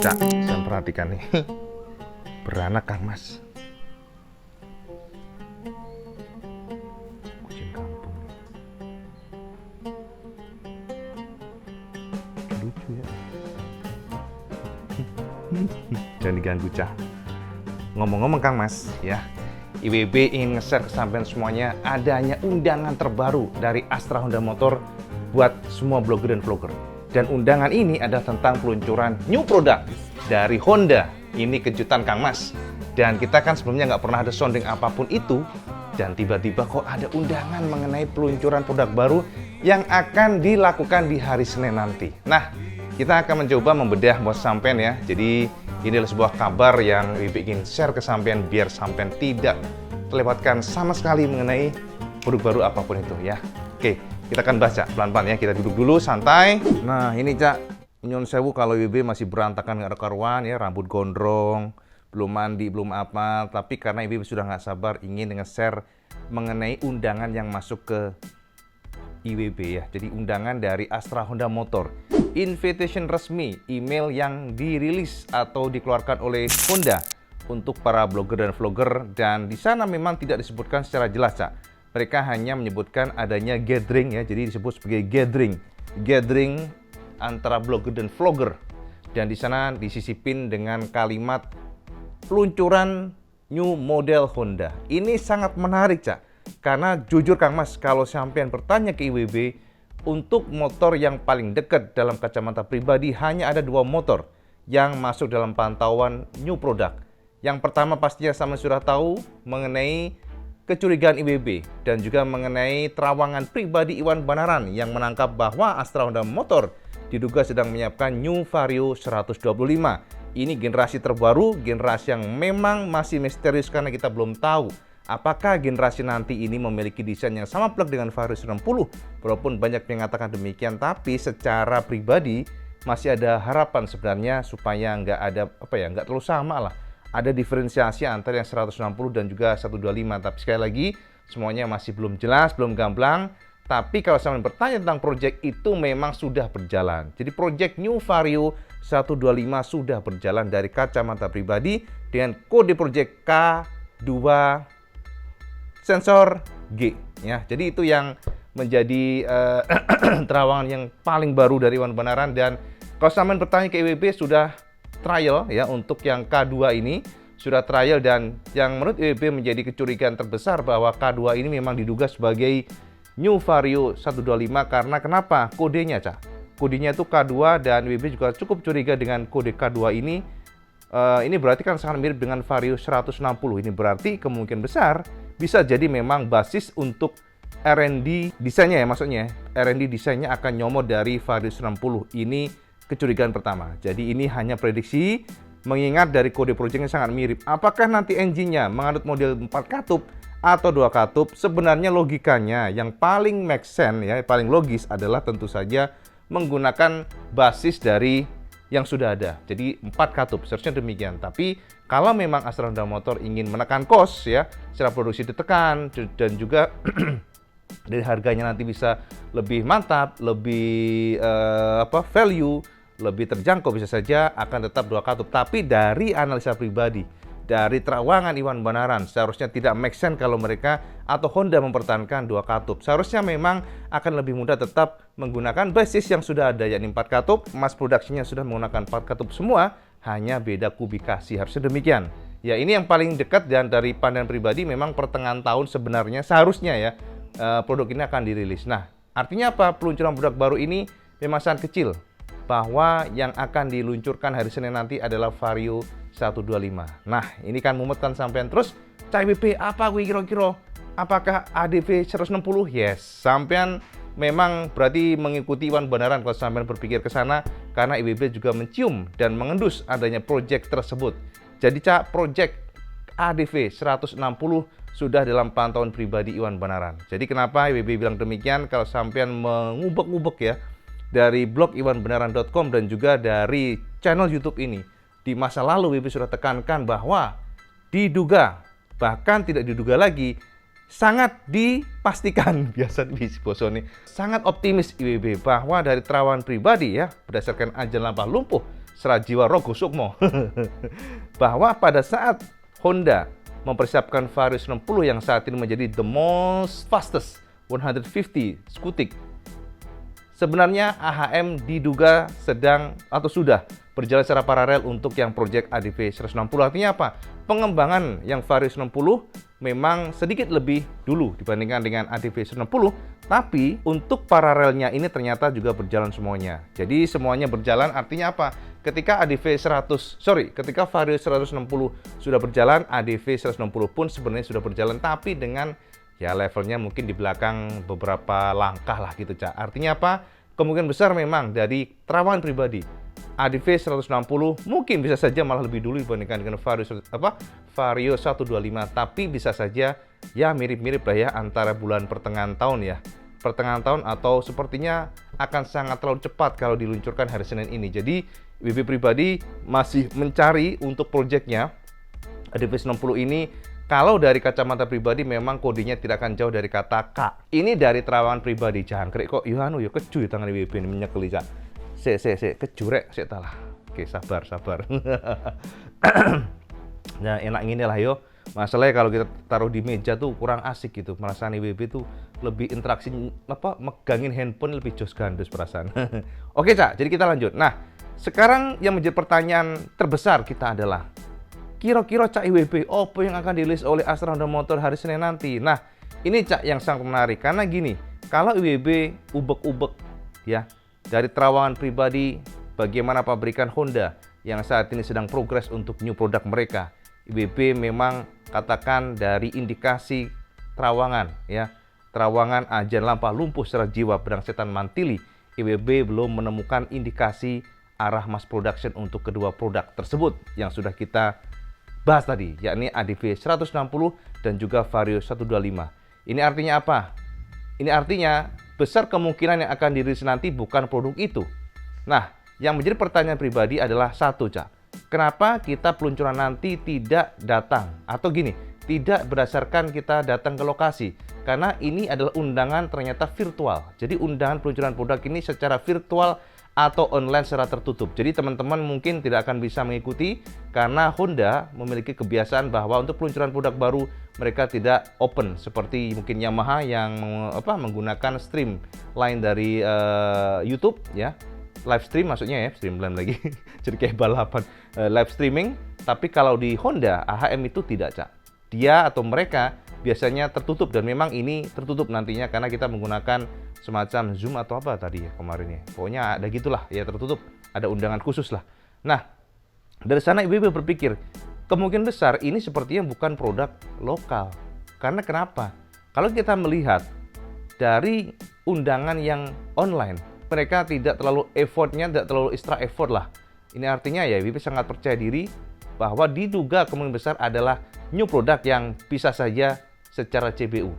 Cak, saya perhatikan nih. Beranak Kang Mas. Kucing kampung. Lucu ya. Jangan diganggu, Cak. Ngomong-ngomong Kang Mas, ya. IWB ingin nge-share ke sampean semuanya adanya undangan terbaru dari Astra Honda Motor buat semua blogger dan vlogger. Dan undangan ini adalah tentang peluncuran new product dari Honda. Ini kejutan Kang Mas. Dan kita kan sebelumnya nggak pernah ada sounding apapun itu. Dan tiba-tiba kok ada undangan mengenai peluncuran produk baru yang akan dilakukan di hari Senin nanti. Nah, kita akan mencoba membedah buat sampean ya. Jadi ini adalah sebuah kabar yang bikin share ke sampean biar sampean tidak terlewatkan sama sekali mengenai produk baru apapun itu ya. Oke, kita akan baca pelan-pelan ya. Kita duduk dulu santai. Nah, ini Cak, nyun sewu kalau IWB masih berantakan nggak ada karuan ya, rambut gondrong, belum mandi, belum apa. Tapi karena IWB sudah nggak sabar ingin nge-share mengenai undangan yang masuk ke IWB ya. Jadi undangan dari Astra Honda Motor. Invitation resmi, email yang dirilis atau dikeluarkan oleh Honda untuk para blogger dan vlogger, dan di sana memang tidak disebutkan secara jelas, Cak. Mereka hanya menyebutkan adanya gathering ya, jadi disebut sebagai gathering antara blogger dan vlogger. Dan di sana disisipin dengan kalimat peluncuran new model Honda. Ini sangat menarik, Cak. Karena jujur Kang Mas, kalau sampean bertanya ke IWB, untuk motor yang paling dekat dalam kacamata pribadi hanya ada 2 motor yang masuk dalam pantauan new product. Yang pertama pastinya sama sudah tahu mengenai kecurigaan IWB dan juga mengenai terawangan pribadi Iwan Banaran yang menangkap bahwa Astra Honda Motor diduga sedang menyiapkan New Vario 125. Ini generasi terbaru, generasi yang memang masih misterius karena kita belum tahu apakah generasi nanti ini memiliki desain yang sama plek dengan Vario 90. Walaupun banyak yang mengatakan demikian, tapi secara pribadi masih ada harapan sebenarnya supaya nggak terlalu sama lah. Ada diferensiasi antara yang 160 dan juga 125. Tapi sekali lagi semuanya masih belum jelas, belum gamblang. Tapi kalau saya bertanya tentang proyek itu memang sudah berjalan. Jadi proyek New Vario 125 sudah berjalan dari kacamata pribadi dengan kode proyek K2 sensor G ya. Jadi itu yang menjadi terawangan yang paling baru dari Iwan Banaran. Dan kalau sampean bertanya ke IWB sudah trial ya untuk yang K2 ini sudah trial, dan yang menurut IWB menjadi kecurigaan terbesar bahwa K2 ini memang diduga sebagai New Vario 125 karena kenapa? Kodenya, Cak. Kodenya itu K2 dan IWB juga cukup curiga dengan kode K2 ini. Ini berarti kan sangat mirip dengan Vario 160. Ini berarti kemungkinan besar bisa jadi memang basis untuk R&D desainnya ya, maksudnya R&D desainnya akan nyomot dari Vario 90. Ini kecurigaan pertama. Jadi ini hanya prediksi mengingat dari kode projectnya sangat mirip. Apakah nanti engine-nya menganut model 4 katup atau 2 katup? Sebenarnya logikanya yang paling make sense ya, paling logis adalah tentu saja menggunakan basis dari yang sudah ada. Jadi 4 katup, seharusnya demikian. Tapi kalau memang Astra Honda Motor ingin menekan cost ya, secara produksi ditekan dan juga dari harganya nanti bisa lebih mantap, lebih value, lebih terjangkau, bisa saja akan tetap 2 katup. Tapi dari analisa pribadi, dari terawangan Iwan Banaran, seharusnya tidak make sense kalau mereka atau Honda mempertahankan 2 katup. Seharusnya memang akan lebih mudah tetap menggunakan basis yang sudah ada, yakni 4 katup. Mass production-nya sudah menggunakan 4 katup semua, hanya beda kubikasi. Harusnya demikian. Ya, ini yang paling dekat, dan dari pandangan pribadi memang pertengahan tahun sebenarnya seharusnya ya produk ini akan dirilis. Nah, artinya apa? Peluncuran produk baru ini memang sangat kecil. Bahwa yang akan diluncurkan hari Senin nanti adalah Vario 125. Nah, ini kan mumetkan sampean terus. CIWB apa gue kira-kira? Apakah ADV 160? Yes, sampean memang berarti mengikuti Iwan Banaran kalau sampean berpikir ke sana, karena IWB juga mencium dan mengendus adanya proyek tersebut. Jadi Cak, proyek ADV 160 sudah dalam pantauan pribadi Iwan Banaran. Jadi kenapa IWB bilang demikian? Kalau sampean mengubek-ubek ya dari blog iwanbanaran.com dan juga dari channel YouTube ini, di masa lalu IWB sudah tekankan bahwa diduga, bahkan tidak diduga lagi, sangat dipastikan biasa di bosone sangat optimis IWB bahwa dari terawan pribadi ya berdasarkan ajan lampah lumpuh Serajiwa Rogo Sukmo bahwa pada saat Honda mempersiapkan Vario 90 yang saat ini menjadi the most fastest 150 skutik, sebenarnya AHM diduga sedang atau sudah berjalan secara paralel untuk yang proyek ADV 160. Artinya apa? Pengembangan yang Vario 90 memang sedikit lebih dulu dibandingkan dengan ADV 160, tapi untuk paralelnya ini ternyata juga berjalan semuanya. Jadi semuanya berjalan artinya apa? Ketika ketika Vario 160 sudah berjalan, ADV 160 pun sebenarnya sudah berjalan, tapi dengan ya levelnya mungkin di belakang beberapa langkah lah gitu, Cak. Artinya apa? Kemungkinan besar memang dari terawan pribadi ADV 160 mungkin bisa saja malah lebih dulu dibandingkan dengan Vario 125, tapi bisa saja ya mirip-mirip lah ya antara bulan pertengahan tahun ya. Pertengahan tahun atau sepertinya akan sangat terlalu cepat kalau diluncurkan hari Senin ini. Jadi IWB pribadi masih mencari untuk proyeknya ADV 90 ini. Kalau dari kacamata pribadi memang kodenya tidak akan jauh dari kata K. Ini dari terawan pribadi jangkrik kok ya keju tangan IWB ini menyekeli Cak. Kejurek talah. Oke, sabar. Nah, enak gini lah yo. Masalahnya kalau kita taruh di meja tuh kurang asik gitu. Perasaan IWB tuh lebih interaksi megangin handphone lebih jos gandus perasaan. Oke, Cak. Jadi kita lanjut. Nah, sekarang yang menjadi pertanyaan terbesar kita adalah kira-kira Cak IWB apa yang akan dirilis oleh Astra Honda Motor hari Senin nanti? Nah, ini Cak yang sangat menarik karena gini, kalau IWB ubek-ubek ya dari terawangan pribadi bagaimana pabrikan Honda yang saat ini sedang progres untuk new product mereka. IWB memang katakan dari indikasi terawangan ya, terawangan ajan lampah lumpuh secara jiwa pedang setan mantili, IWB belum menemukan indikasi arah mass production untuk kedua produk tersebut yang sudah kita bahas tadi, yakni ADV 160 dan juga Vario 125. Ini artinya apa? Ini artinya besar kemungkinan yang akan dirilis nanti bukan produk itu. Nah, yang menjadi pertanyaan pribadi adalah satu, Cak. Kenapa kita peluncuran nanti tidak datang? Atau gini, tidak berdasarkan kita datang ke lokasi. Karena ini adalah undangan ternyata virtual. Jadi undangan peluncuran produk ini secara virtual atau online secara tertutup. Jadi teman-teman mungkin tidak akan bisa mengikuti karena Honda memiliki kebiasaan bahwa untuk peluncuran produk baru mereka tidak open seperti mungkin Yamaha yang menggunakan stream lain dari YouTube ya. Live stream maksudnya ya, streamline lagi. Jadi kayak balapan live streaming, tapi kalau di Honda AHM itu tidak, Cak. Dia atau mereka biasanya tertutup dan memang ini tertutup nantinya karena kita menggunakan semacam Zoom atau apa tadi ya kemarin ya. Pokoknya ada gitulah ya, tertutup, ada undangan khusus lah. Nah, dari sana IWB berpikir kemungkinan besar ini sepertinya bukan produk lokal. Karena kenapa? Kalau kita melihat dari undangan yang online, mereka tidak terlalu tidak terlalu extra effort lah. Ini artinya ya IWB sangat percaya diri bahwa diduga kemungkinan besar adalah new product yang bisa saja secara CBU.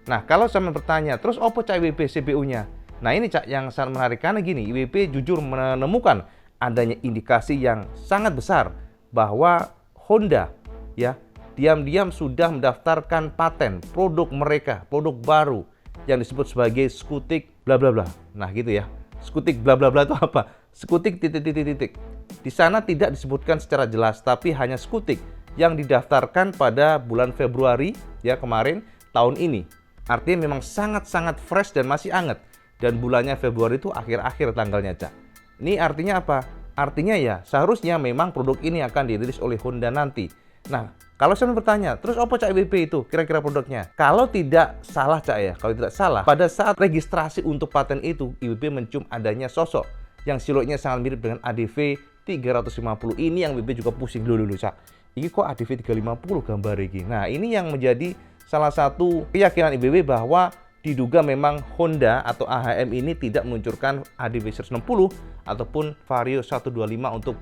Nah, kalau saya bertanya, terus apa Cak IWB CBU-nya? Nah, ini Cak yang sangat menarik karena gini, IWB jujur menemukan adanya indikasi yang sangat besar bahwa Honda ya diam-diam sudah mendaftarkan paten produk mereka, produk baru yang disebut sebagai skutik bla bla bla. Nah, gitu ya. Skutik bla bla bla itu apa? Skutik titik. Di sana tidak disebutkan secara jelas, tapi hanya skutik yang didaftarkan pada bulan Februari ya kemarin tahun ini. Artinya memang sangat-sangat fresh dan masih hangat. Dan bulannya Februari itu akhir-akhir tanggalnya, Cak. Ini artinya apa? Artinya ya seharusnya memang produk ini akan dirilis oleh Honda nanti. Nah, kalau saya bertanya, terus apa Cak IWB itu kira-kira produknya? Kalau tidak salah Cak ya, kalau tidak salah, pada saat registrasi untuk paten itu, IWB mencium adanya sosok yang siluetnya sangat mirip dengan ADV 350. Ini yang IWB juga pusing dulu Cak. Ini kok ADV 350 gambar ini. Nah, ini yang menjadi salah satu keyakinan IWB bahwa diduga memang Honda atau AHM ini tidak meluncurkan ADV 160 ataupun Vario 125 untuk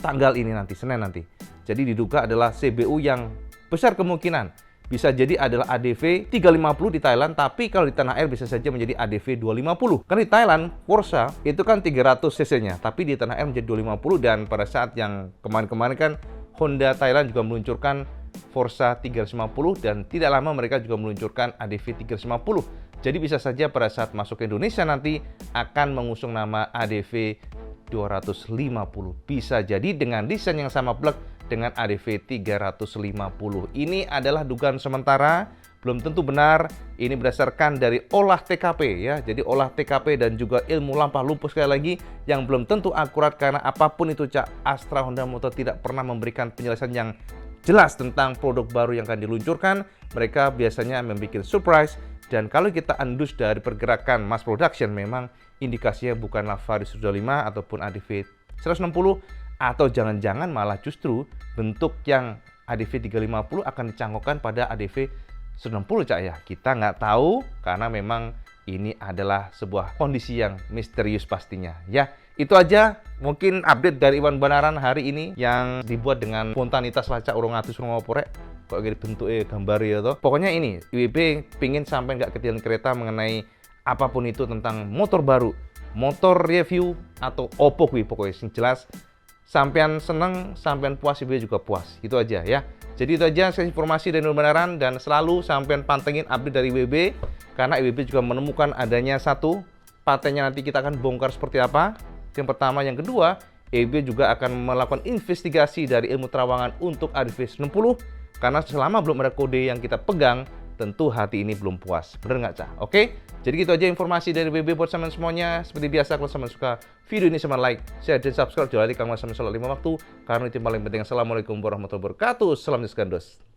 tanggal ini nanti, Senin nanti. Jadi diduga adalah CBU yang besar kemungkinan bisa jadi adalah ADV 350 di Thailand, tapi kalau di tanah air bisa saja menjadi ADV 250. Karena di Thailand, Corsa itu kan 300 cc-nya, tapi di tanah air menjadi 250 dan pada saat yang kemarin-kemarin kan Honda Thailand juga meluncurkan Forza 350 dan tidak lama mereka juga meluncurkan ADV 350. Jadi bisa saja pada saat masuk ke Indonesia nanti akan mengusung nama ADV 250. Bisa jadi dengan desain yang sama plek dengan ADV 350. Ini adalah dugaan sementara, belum tentu benar. Ini berdasarkan dari olah TKP ya. Jadi olah TKP dan juga ilmu lampah lumpuh sekali lagi yang belum tentu akurat karena apapun itu Cak, Astra Honda Motor tidak pernah memberikan penjelasan yang jelas tentang produk baru yang akan diluncurkan. Mereka biasanya membuat surprise dan kalau kita andus dari pergerakan mass production memang indikasinya bukanlah Vario 125 ataupun ADV 160 atau jangan-jangan malah justru bentuk yang ADV 350 akan dicangkokkan pada ADV 160 Cak ya. Kita nggak tahu karena memang ini adalah sebuah kondisi yang misterius pastinya ya. Itu aja mungkin update dari Iwan Banaran hari ini yang dibuat dengan spontanitas lah Cak, urung atus urung opo rek kok gini bentuknya gambar ya toh. Pokoknya ini IWB pingin sampai nggak ketinggalan kereta mengenai apapun itu tentang motor baru, motor review atau opo kuwi pokoknya sing jelas sampean seneng, sampean puas, IWB juga puas. Itu aja ya. Jadi itu aja informasi dari Iwan Banaran dan selalu sampean pantengin update dari IWB karena IWB juga menemukan adanya satu patennya nanti kita akan bongkar seperti apa. Yang pertama, yang kedua, IWB juga akan melakukan investigasi dari ilmu terawangan untuk ADV 90 karena selama belum ada kode yang kita pegang, tentu hati ini belum puas. Bener nggak Cak? Oke? Jadi gitu aja informasi dari IWB buat teman semuanya. Seperti biasa, kalau teman suka video ini sama like, share, dan subscribe. Jangan lupa kalau teman sholat 5 waktu karena itu yang paling penting. Assalamualaikum warahmatullahi wabarakatuh. Salam Gandos.